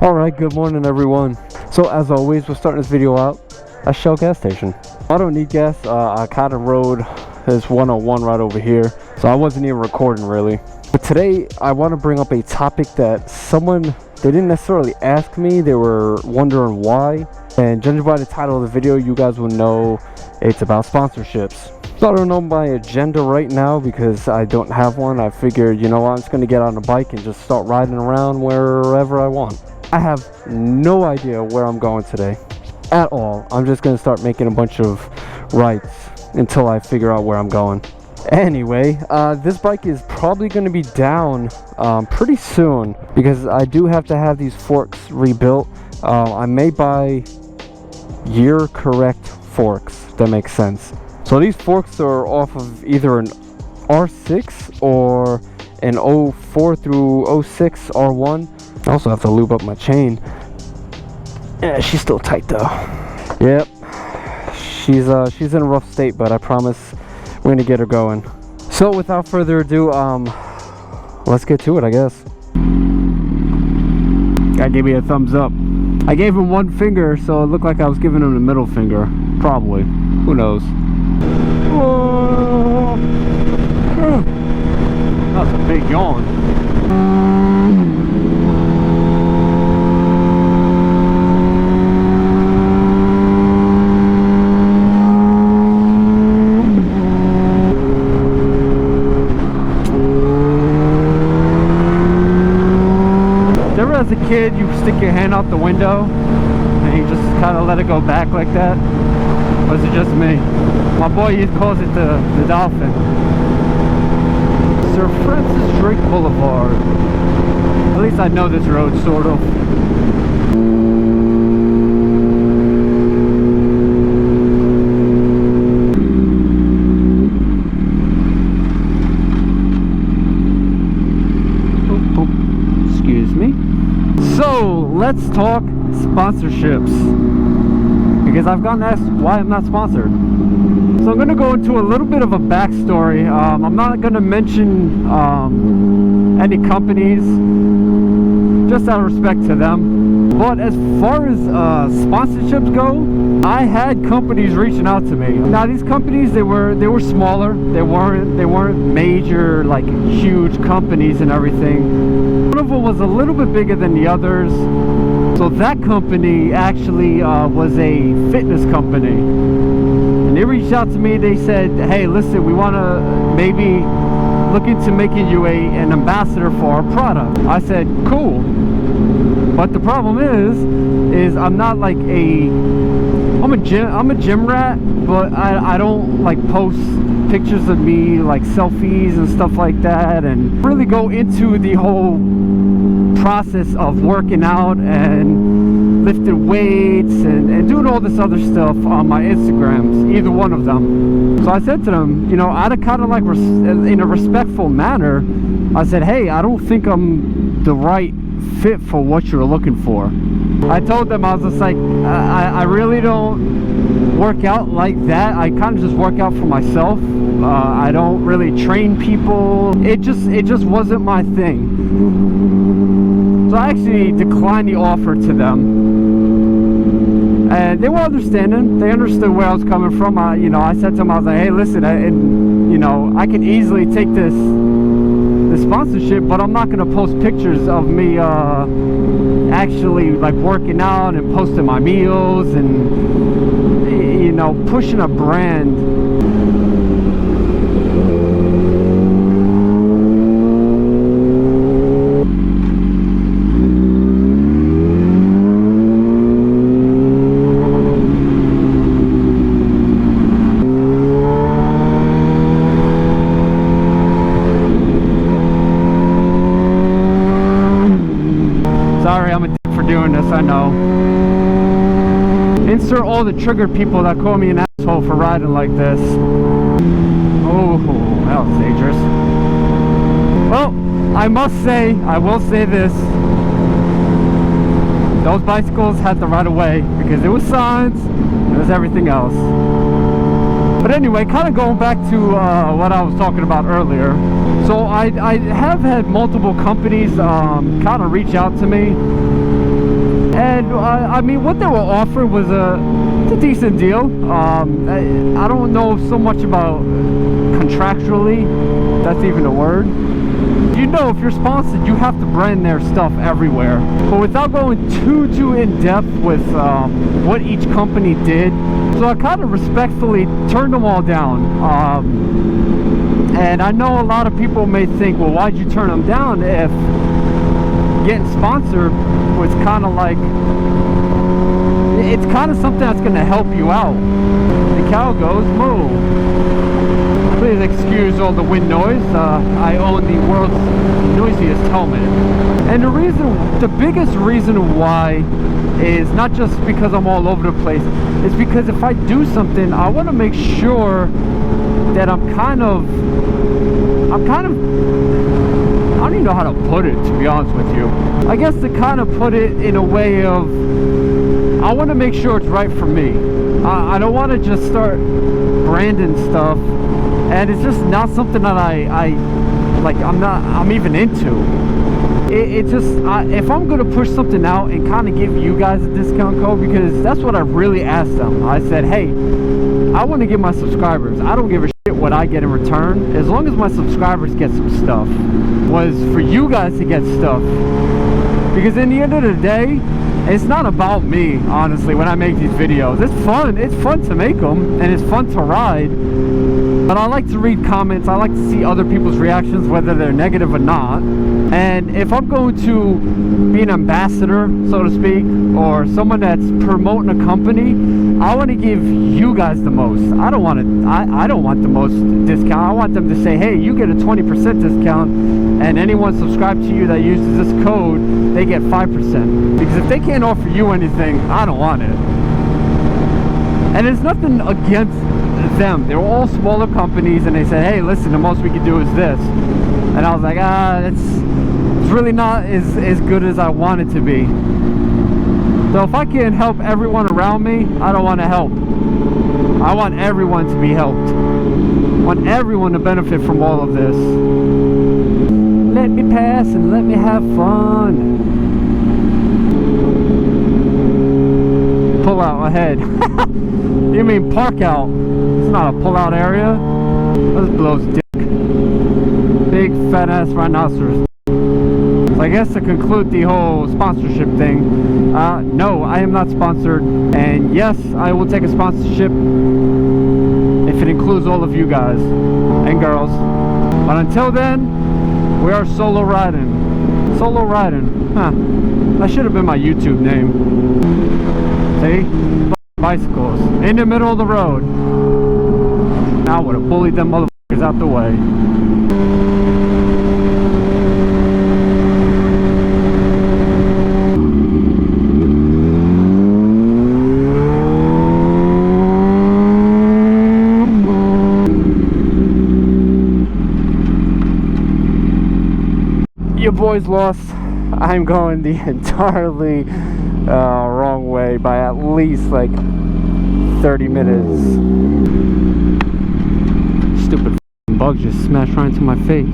Alright, good morning everyone. So as always, we're starting this video out at Shell gas station. I don't need gas. I kind of rode this 101 right over here, so I wasn't even recording really. But today I want to bring up a topic that they didn't necessarily ask me, they were wondering why. And judging by the title of the video, you guys will know it's about sponsorships. So I don't know my agenda right now because I don't have one. I figured, you know what, I'm just going to get on a bike and just start riding around wherever I want. I have no idea where I'm going today at all. I'm just going to start making a bunch of rides until I figure out where I'm going. Anyway, this bike is probably going to be down pretty soon because I do have to have these forks rebuilt. I may buy year correct forks, if that makes sense. So these forks are off of either an R6 or an 04 through 06 R1. I also have to lube up my chain. Yeah, she's still tight though. Yep, she's in a rough state, but I promise we're gonna get her going. So without further ado, let's get to it, I guess. Guy gave me a thumbs up. I gave him one finger, so it looked like I was giving him the middle finger. Probably. Who knows? Oh. That's a big yawn. Ever as a kid, you stick your hand out the window and you just kind of let it go back like that? Or is it just me? My boy, he calls it the dolphin. Sir Francis Drake Boulevard. At least I know this road, sort of. Excuse me. So, let's talk sponsorships. Because I've gotten asked why I'm not sponsored. So I'm going to go into a little bit of a backstory. I'm not going to mention any companies, just out of respect to them. But as far as sponsorships go, I had companies reaching out to me. Now these companies, they were smaller. They weren't major, like huge companies and everything. One of them was a little bit bigger than the others. So that company actually was a fitness company. And they reached out to me. They said, hey, listen, we want to maybe look into making you an ambassador for our product. I said, cool. But the problem is I'm not like I'm a gym rat, but I don't like post pictures of me, like selfies and stuff like that, and really go into the whole process of working out and lifting weights and doing all this other stuff on my Instagrams, either one of them. So I said to them, you know, out of kind of like in a respectful manner, I said, hey, I don't think I'm the right fit for what you're looking for. I told them, I was just like, I really don't work out like that. I kind of just work out for myself. I don't really train people. It just wasn't my thing. So I actually declined the offer to them, and they were understanding. They understood where I was coming from. I said to them, I was like, hey, listen, I can easily take this sponsorship, but I'm not going to post pictures of me actually like working out and posting my meals and pushing a brand. Sorry, I'm a dick for doing this, I know. Insert all the triggered people that call me an asshole for riding like this. Oh, that was dangerous. Well, I will say this. Those bicycles had the right of way because there was signs, there was everything else. But anyway, kind of going back to what I was talking about earlier. So I have had multiple companies kind of reach out to me And I mean, what they were offering was it's a decent deal. I don't know so much about contractually, if that's even a word. You know, if you're sponsored, you have to brand their stuff everywhere. But without going too in depth with what each company did, so I kind of respectfully turned them all down. And I know a lot of people may think, well, why'd you turn them down if getting sponsored was kind of like, it's kind of something that's going to help you out. The cow goes moo. Please excuse all the wind noise. I own the world's noisiest helmet. And the biggest reason why is not just because I'm all over the place. It's because if I do something, I want to make sure that I'm kind of, I don't even know how to put it, to be honest with you. I guess to kind of put it in a way of, I want to make sure it's right for me. I don't want to just start branding stuff and it's just not something that I'm even into. It just, if I'm going to push something out and kind of give you guys a discount code, because that's what I really asked them. I said, hey, I want to give my subscribers, I don't give a shit what I get in return, as long as my subscribers get some stuff, was for you guys to get stuff. Because in the end of the day, it's not about me, honestly, when I make these videos. It's fun to make them, and it's fun to ride. But I like to read comments, I like to see other people's reactions, whether they're negative or not. And if I'm going to be an ambassador, so to speak, or someone that's promoting a company, I want to give you guys the most. I don't want the most discount. I want them to say, hey, you get a 20% discount, and anyone subscribed to you that uses this code, they get 5%. Because if they can't offer you anything, I don't want it. And there's nothing against them. They're all smaller companies, and they said, hey, listen, the most we can do is this. And I was like, it's really not as good as I want it to be. So if I can't help everyone around me, I don't want to help. I want everyone to be helped. I want everyone to benefit from all of this. Let me pass and let me have fun. Pull out ahead. You mean park out? It's not a pull out area. This blows dick. Big fat ass rhinoceros. So I guess to conclude the whole sponsorship thing, no, I am not sponsored, and yes, I will take a sponsorship if it includes all of you guys and girls. But until then, we are solo riding. Solo riding. Huh. That should have been my YouTube name. See? Bicycles in the middle of the road. I would have bullied them motherfuckers out the way. Your boy's lost. I'm going the entirely wrong way by at least like 30 minutes. Stupid bug just smashed right into my face.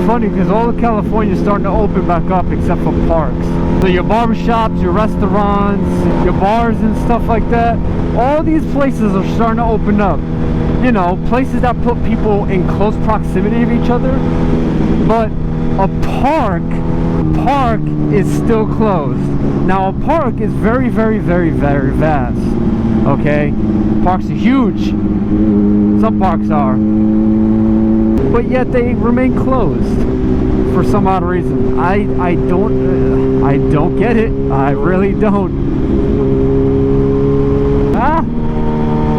Funny because all of California is starting to open back up except for parks. So your barbershops, your restaurants, your bars and stuff like that, all these places are starting to open up. You know, places that put people in close proximity of each other. But a park is still closed. Now a park is very, very, very, very vast. Okay? Parks are huge. Some parks are. But yet they remain closed for some odd reason. I don't get it. I really don't.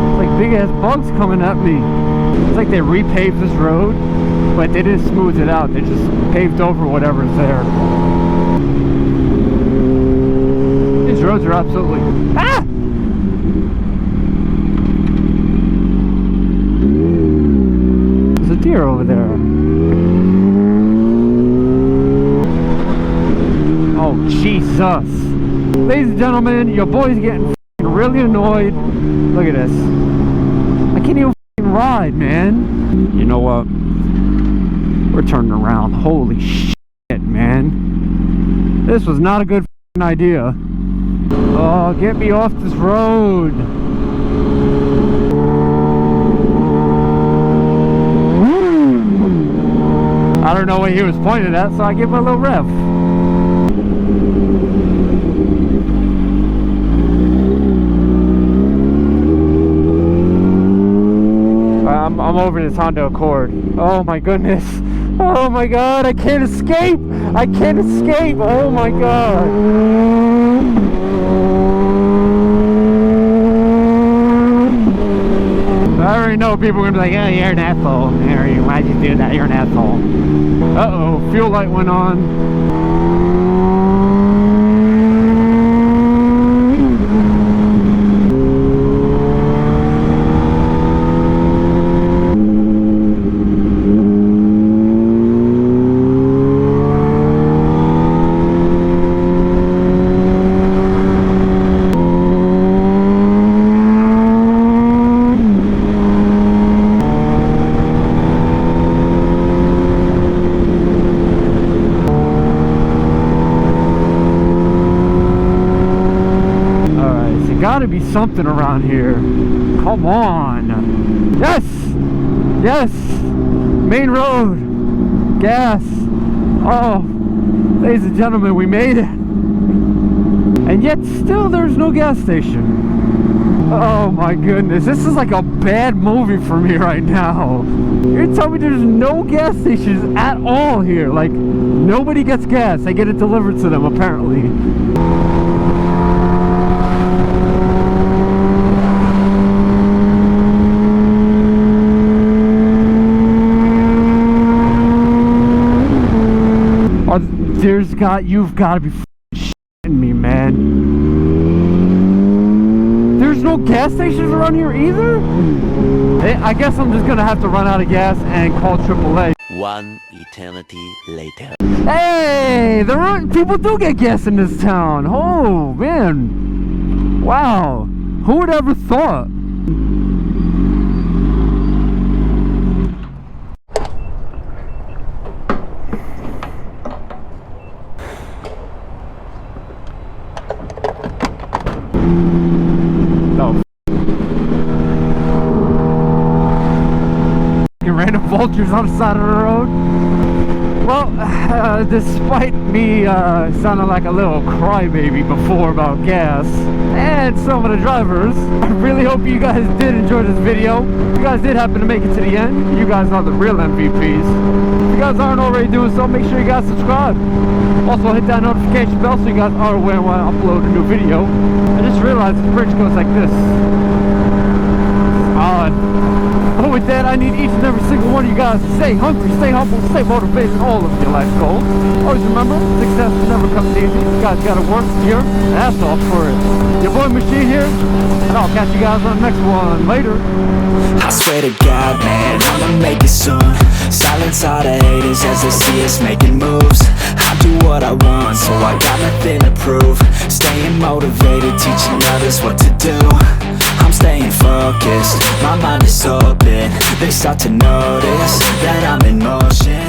It's like big ass bugs coming at me. It's like they repaved this road, but they didn't smooth it out. They just paved over whatever's there. These roads are absolutely There's a deer over there. Oh, Jesus. Ladies and gentlemen, your boy's getting really annoyed. Look at this. I can't even ride, man. You know what? We're turning around. Holy shit, man. This was not a good idea. Oh, get me off this road. I don't know what he was pointing at, so I give him a little rev. I'm over this Honda Accord. Oh my goodness. Oh my god, I can't escape. I can't escape. Oh my god. I already know people are gonna be like, oh, you're an asshole. Harry, why'd you do that? You're an asshole. Uh-oh, fuel light went on. Gotta be something around here. Come on. Yes! Yes! Main road. Gas. Oh, ladies and gentlemen, we made it. And yet still there's no gas station. Oh my goodness, this is like a bad movie for me right now. You're telling me there's no gas stations at all here. Like, nobody gets gas. They get it delivered to them, apparently. You've got to be shitting me, man. There's no gas stations around here either? Hey, I guess I'm just gonna have to run out of gas and call AAA. One eternity later. Hey, people do get gas in this town. Oh, man. Wow. Who would ever thought? Random vultures on the side of the road. Well, despite me sounding like a little crybaby before about gas and some of the drivers, I really hope you guys did enjoy this video. If you guys did happen to make it to the end, you guys are the real MVPs. If you guys aren't already doing so, make sure you guys subscribe. Also hit that notification bell so you guys are aware when I upload a new video. I just realized this bridge goes like this. But with that, I need each and every single one of you guys to stay hungry, stay humble, stay motivated in all of your life goals. Always remember, success never comes easy. You guys gotta work your ass off for it. Your boy Machine here, and I'll catch you guys on the next one. Later. I swear to God, man, I'ma make it soon. Silence all the haters as they see us making moves. I do what I want, so I got nothing to prove. Staying motivated, teaching others what to do. I'm staying focused, my mind is open. They start to notice that I'm in motion.